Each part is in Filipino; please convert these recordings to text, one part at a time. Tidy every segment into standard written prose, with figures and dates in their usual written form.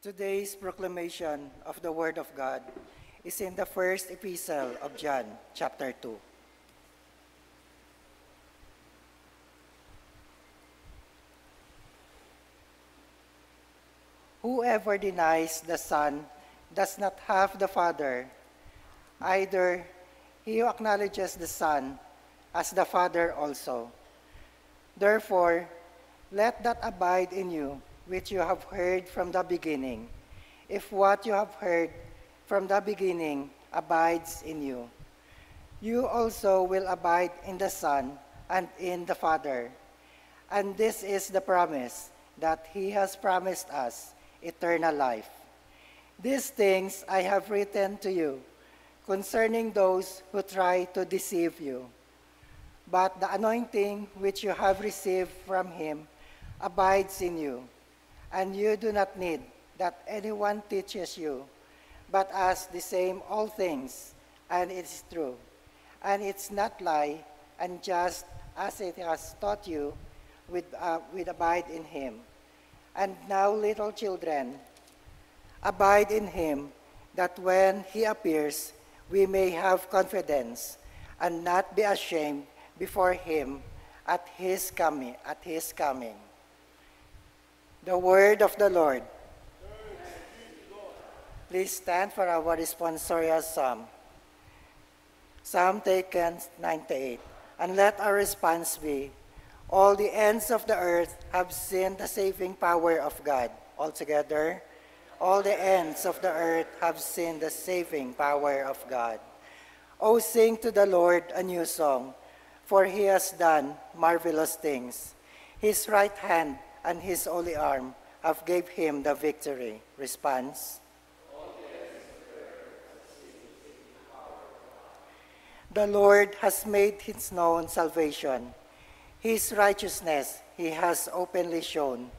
Today's proclamation of the Word of God is in the first epistle of John, chapter 2. Whoever denies the Son does not have the Father. Either he who acknowledges the Son as the Father also. Therefore, let that abide in you which you have heard from the beginning. If what you have heard from the beginning abides in you, you also will abide in the Son and in the Father. And this is the promise that he has promised us, eternal life. These things I have written to you concerning those who try to deceive you. But the anointing which you have received from him abides in you, and you do not need that anyone teaches you, but ask the same all things, and it is true, and it's not lie, and just as it has taught you, with abide in him. And now, little children, abide in him, that when he appears, we may have confidence and not be ashamed before him at his coming. The word of the Lord. Please stand for our responsorial psalm. Psalm taken 98. And let our response be, all the ends of the earth have seen the saving power of God. Altogether, all the ends of the earth have seen the saving power of God. O sing to the Lord a new song, for he has done marvelous things. His right hand and his holy arm have gave him the victory. Response. The Lord has made his known salvation. His righteousness he has openly shown.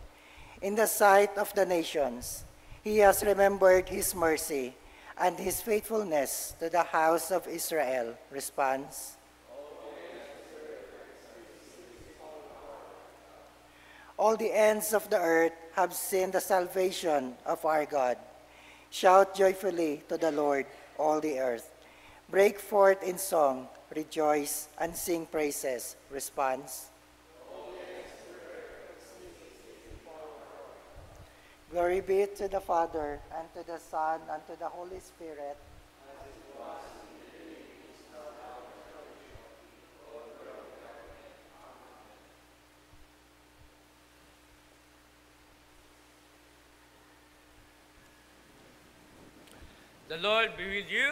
In the sight of the nations, he has remembered his mercy and his faithfulness to the house of Israel. Response. All the ends of the earth have seen the salvation of our God. Shout joyfully to the Lord, all the earth. Break forth in song, rejoice, and sing praises. Response. Glory be to the Father, and to the Son, and to the Holy Spirit. The Lord be with you.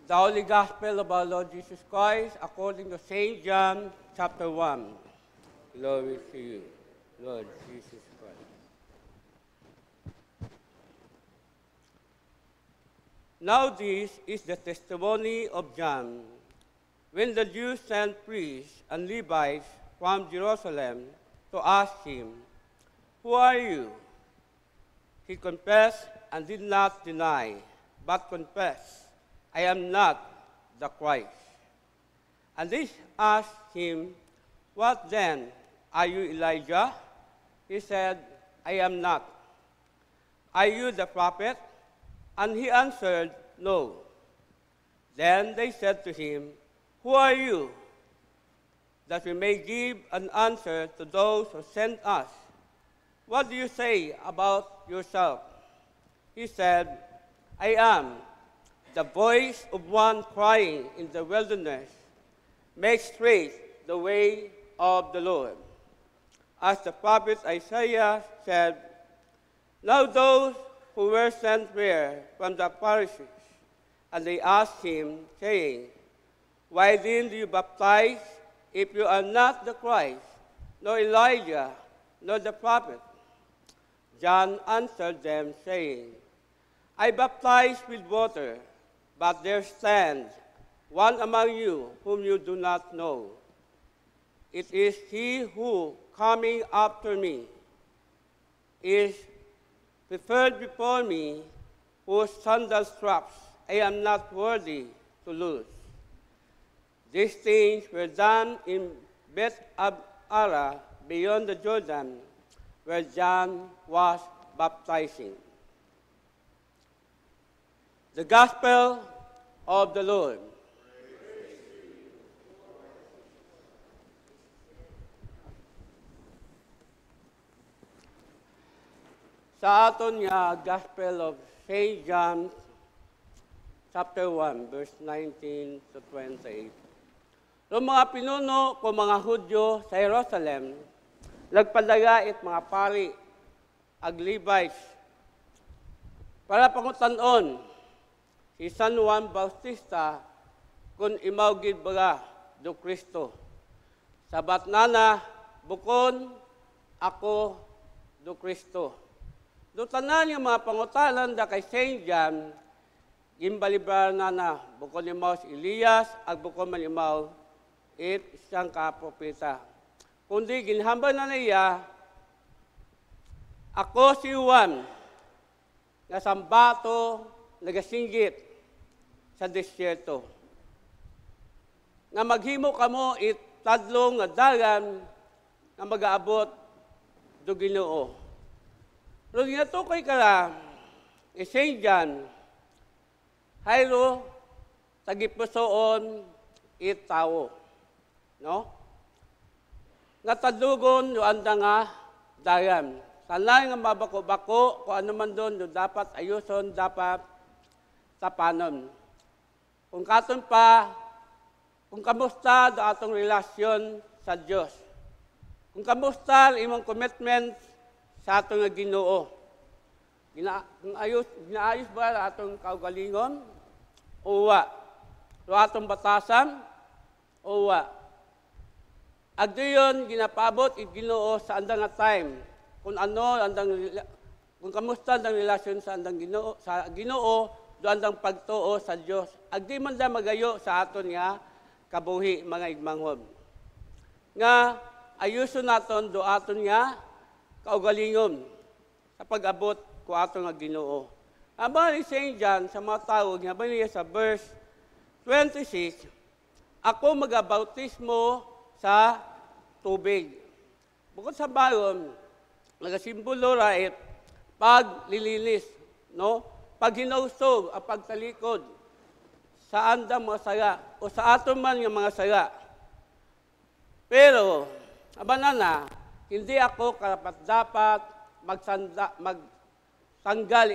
The Holy Gospel of our Lord Jesus Christ according to St. John chapter 1. Glory to you, Lord Jesus Christ. Now this is the testimony of John. When the Jews sent priests and Levites from Jerusalem to ask him, "Who are you?" He confessed and did not deny, but confessed, "I am not the Christ." And they asked him, "What then? Are you Elijah?" He said, "I am not." "Are you the prophet?" And he answered, "No." Then they said to him, "Who are you? That we may give an answer to those who sent us. What do you say about yourself?" He said, "I am the voice of one crying in the wilderness, make straight the way of the Lord." As the prophet Isaiah said, "Now those who were sent were from the Pharisees, and they asked him, saying, 'Why then do you baptize if you are not the Christ, nor Elijah, nor the prophet?' John answered them, saying, 'I baptize with water, but there stands one among you whom you do not know. It is he who, coming after me, is preferred before me, whose sandal straps I am not worthy to loose.' These things were done in Beth Ara beyond the Jordan, where John was baptizing. The Gospel of the Lord. Sa aton nga Gospel of St. John, chapter 1, verse 19 to 28. Noong mga pinuno ko mga Hudyo sa Jerusalem, nagpadaga it mga pari, ag Levites, para pangutanon si San Juan Bautista kung imaw gid baga do Kristo. Sabat nana, bukon ako do Kristo. Do tanan nga mga pangutanan da kay St. John, gimbalibar na bukon imaw si Elias, ag bukon man imaw it siyang kapropeta. Kundi ginhambal na niya, ako si Juan, nga sambato, nagasinggit sa disyerto. Nga maghimo kamo it tadlong nga dagan nga mag-aabot do Ginoo. Pero ginatukoy ka na, St. John, hayro, tagipusoon it tao. No? Nga tadlugon do anda nga dagan. Sanay nga mabako-bako, kung ano man doon, dapat ayuson, dapat tapanon. Kung katon pa, kung kamusta do atong relasyon sa Diyos. Kung kamusta imong commitment sa atong nga Ginoo. Ginaayos ba atong kaugalingon? Uwa. Do atong batasan? Uwa. Agdiyon ginapabot it Ginoo sa andang nga time. Kung kamusta andang relasyon sa andang Ginoo, do andang pagtuo sa Dios. Agdi man da magayo sa aton nga kabuhi mga igmanghod. Nga ayuson naton do aton nga kaugalingon sa pag-abot ko aton nga Ginoo. Aba ni St. John sa mga tawag nga niya sa verse 26, ako magabautismo sa tubig. Bukod sa bayon, nagasimbolo rait paglilinis, no? Paghinusog at pagtalikod sa andang mga saga o sa aton man nga mga saga. Pero, abanana, hindi ako karapat-dapat magtanggal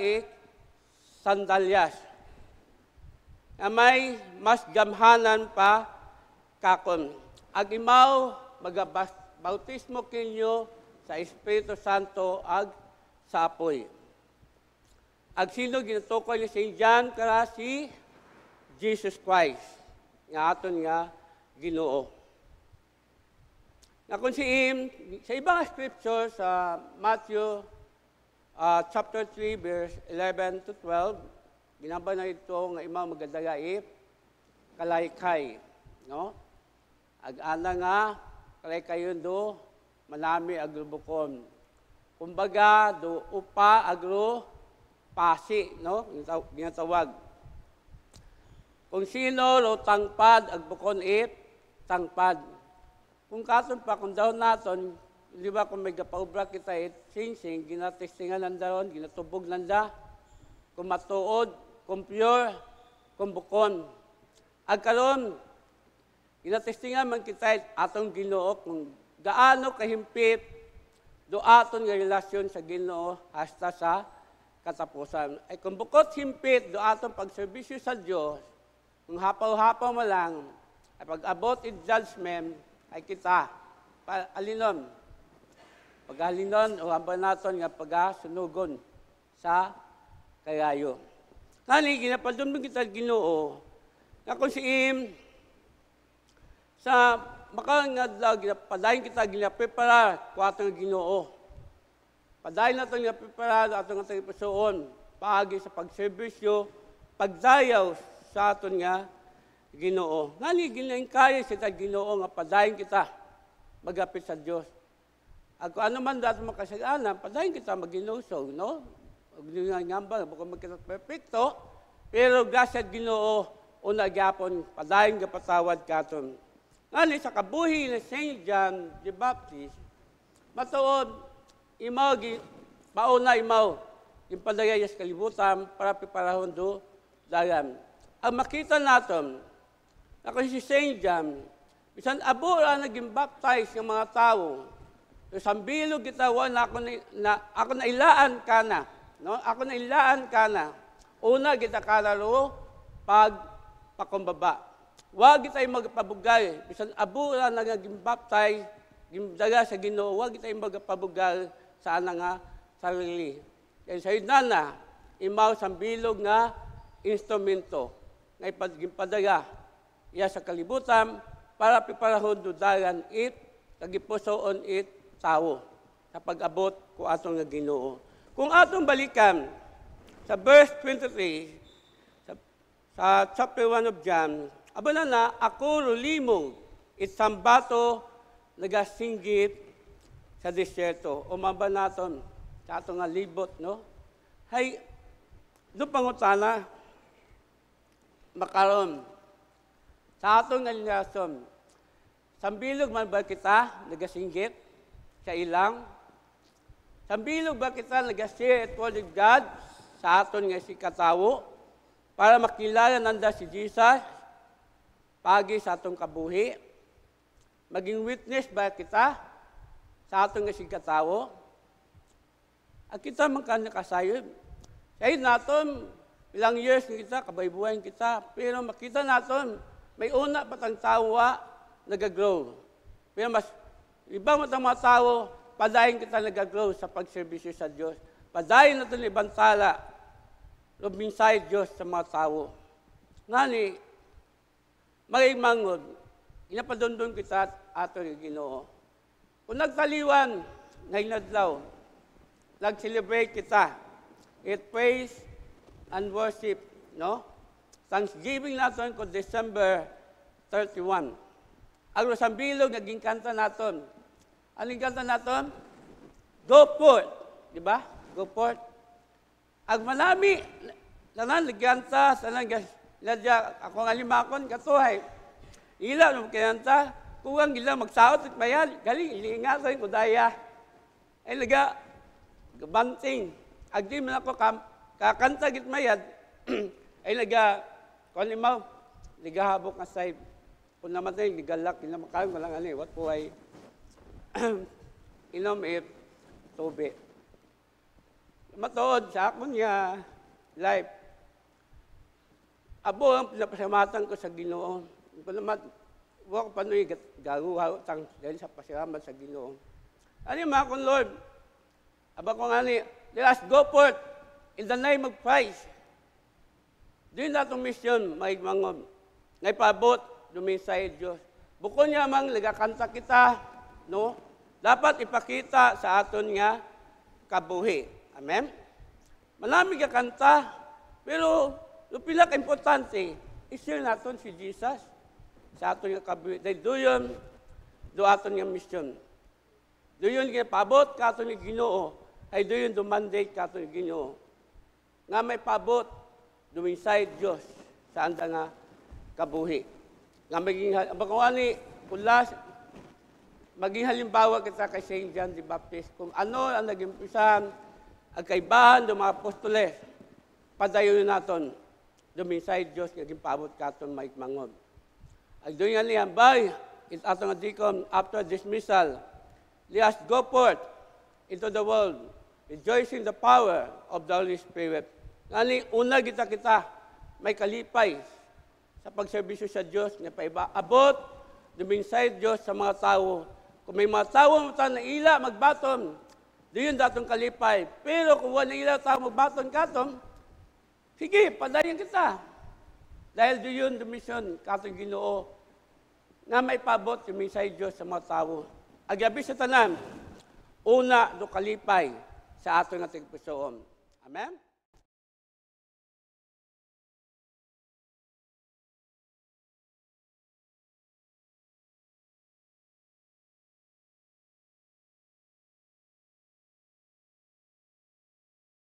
sandalyas. Na may mas gamhanan pa kakon. Agimaw magabautismo kinyo sa Espiritu Santo ag sa apoy. Ag sino ginatukoy ni St. John kara si Jesus Christ, nga aton nga Ginoo. Na kung sa ibang scripture sa Matthew chapter 3 verse 11 to 12, ginaba na ito nga imang magadagai kalaykay, no? Ag-ana nga kalaykayon do manami agrubukon. Kumbaga, do upa agro pasi, no? Ginatawag. Kung sino lo tangpad agbukon it, tangpad. Kung katon pa, kung daw naton, di ba kung may gapaubra kita it, sing-sing, ginatestingan nanda ron, ginatubog nanda, kung matuod, kung pure, kung bukon. Agkaroon, ginatestingan man kita it, atong Ginoo, kung gaano kahimpit do aton nga relasyon sa Ginoo hasta sa katapusan. Ay kung bukod himpit do aton pagserbisyo sa Dios, kung hapaw-hapaw mo lang, ay pag-abot in judgment, ay kita, alinon. Pag-alinon, o hamba naton nga pag-sunugon sa kayayo. Kani, ginapadumdum kita Ginoo, na kung sa baka nga padayon kita ginaprepara ko atong Ginoo. Padayon nato ginaprepara atong tagipusoon paagi sa pagserbisyo, pagdayaw sa aton nga Ginoo. Ngani ginaingkaya sa Ginoo nga padayon kita magapit sa Dios. Ako ano man dato makasaganan, padayon kita maginusog, no? Ug ngamba baka magkita perfecto, pero grasya Ginoo una gyapon padayon nga patawad katon. Ngani sa kabuhi ni St. John the Baptist, matuod, pauna imaw, yung padagayas kalibutan, para piparahon do, dagan. Ang makita natin, na kasi si St. John, bisan abura naging baptize ng mga tao, so sambilog kita, ako na ilaan ka na, no? Ako na ilaan ka na. Una, kita kalaro, pakumbaba. Huwag kita yung magpabugay, bisan abura naging baptize, daga sa Ginoo, huwag kita yung magpabugay sa nga sarili. Kaya sa na, imaw sambilog nga instrumento, nga ipadaga, iya sa kalibutan, para piparahon dudagan kagipusoon tao, sa pag-abot ko atong nga Ginoo. Kung atong balikan, sa verse 23, sa chapter 1 of John, abana na, ako rulimog, itsambato, nagasinggit sa desierto. O maba naton, sa atong nga libot, no? Hay, doon pangutana, makaroon, sa atong nga linyason, sambilog man ba kita nagasinggit sa ilang? Sambilog ba kita nagashare it word of God sa aton nga si katawo para makilala nanda si Jesus pagi sa atong kabuhi? Maging witness ba kita sa atong nga si katawo? At kita magkanakasayod. Kahit natin, ilang years kita, kabaybuhan kita, pero makita natin, may una patang tawa, nag-grow. Pero mas, ibang mga tao, padayin kita nag-grow sa pagserbisyo sa Diyos. Padayin natin ibang tala, luminsay Diyos sa mga tao. Ngani, magigmangod, inapadundon kita ato yung Ginoo. Kung nagtaliwan, ngayon adlaw, nag-celebrate kita. It praise and worship, no? Thanksgiving natin ko December 31. Ang Rosambilog, naging kanta natin. Anong kanta natin? Go forth. Di ba? Go forth. Ang manami, sanan, nagkanta, sanan, ako nga limakon, katuhay. Ila, nung kinanta, kung ang ilang magsaot at bayan, galing, ilingatan ko daya. Ay, banting. Agdi man ako kakanta git mayad. Ay kung limaw, ligahabok nga sa'yo. Kung namatay, ligalak, inamakawin, walang ano, what po ay inom tubig. Matood sa akon niya, life. Abo ang pinapasamatan ko sa Ginoo. Huwag pa nung garuha dahil sa pasiraman sa Ginoo. Ano yung mga kong Lord? Aba ko nga ni, let us go forth in the name of Christ. Doon na itong mission, maigmangod. Naipabot, duminsay Diyos. Bukod niya mang nagakanta kita, no? Dapat ipakita sa aton nga kabuhi. Amen? Malamig ka kanta, pero yung pinaka-importante, i-share natin si Jesus sa aton nga kabuhi. Dahil doon aton nga mission. Doon nga pabot ka aton nga Ginoo. Ay doon dumandate ka ito yung Ginoo. Nga may pabot, duminsay Diyos sa anda nga kabuhi. Nga maging halimbawa kita kay St. John the Baptist, kung ano ang naging pisan, ang kaibahan ng mga apostoles, padayon natin, duminsay Diyos, naging pabot ka ito maikmangod. Ang doon nga niyan, by, it ato nga deacon, after dismissal, let us go forth into the world, rejoicing the power of the Holy Spirit. Ngani, una kita may kalipay sa pagserbisyo sa Diyos, nga paiba, abot, duminsay Diyos sa mga tao. Kung may mga tao na ila, magbaton, doon datong kalipay. Pero kung wala ila tao magbaton katon, sige, padayan kita. Dahil doon dumisyon katong Ginoo, nga may pabot, duminsay Diyos sa mga tao. Agabi sa tanan, una do kalipay sa ato nga tigpusoon. Amen?